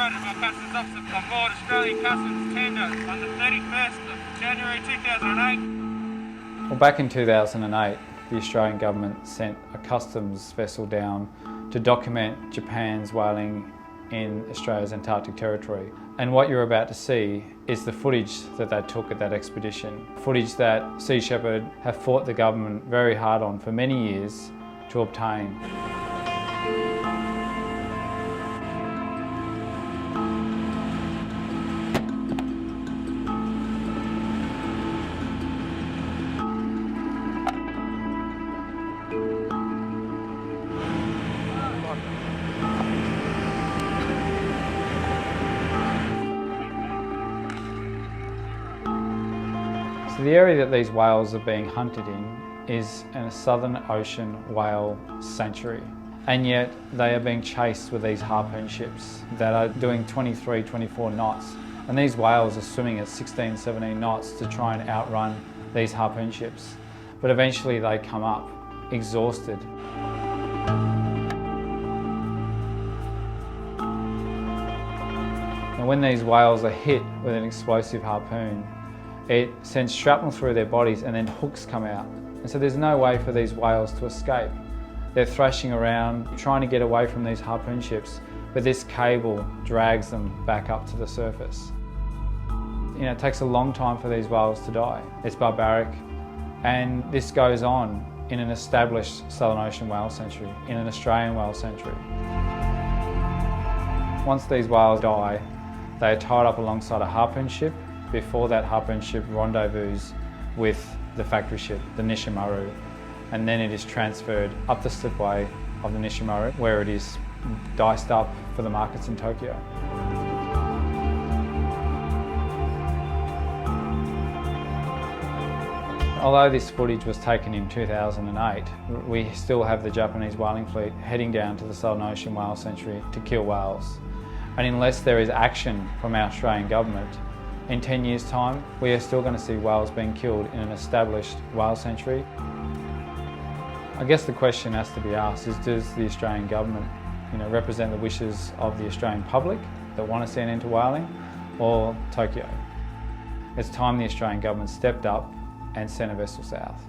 confronted by customs officers on board Australian Customs tender on the 31st of January 2008. Well, back in 2008, the Australian government sent a customs vessel down to document Japan's whaling in Australia's Antarctic territory. And what you're about to see is the footage that they took at that expedition. Footage that Sea Shepherd have fought the government very hard on for many years to obtain. So the area that these whales are being hunted in is in a Southern Ocean whale sanctuary, and yet they are being chased with these harpoon ships that are doing 23, 24 knots, and these whales are swimming at 16, 17 knots to try and outrun these harpoon ships. But eventually they come up exhausted. And when these whales are hit with an explosive harpoon, it sends shrapnel through their bodies and then hooks come out. And so there's no way for these whales to escape. They're thrashing around, trying to get away from these harpoon ships, but this cable drags them back up to the surface. You know, it takes a long time for these whales to die. It's barbaric, and this goes on in an established Southern Ocean whale sanctuary, in an Australian whale sanctuary. Once these whales die, they are tied up alongside a harpoon ship before that harpoon ship rendezvous with the factory ship, the Nishimaru, and then it is transferred up the slipway of the Nishimaru, where it is diced up for the markets in Tokyo. Although this footage was taken in 2008, we still have the Japanese whaling fleet heading down to the Southern Ocean whale sanctuary to kill whales. And unless there is action from our Australian government, in 10 years' time, we are still going to see whales being killed in an established whale sanctuary. I guess the question has to be asked is, does the Australian government, represent the wishes of the Australian public that want to see an end to whaling, or Tokyo? It's time the Australian government stepped up and sent a vessel south.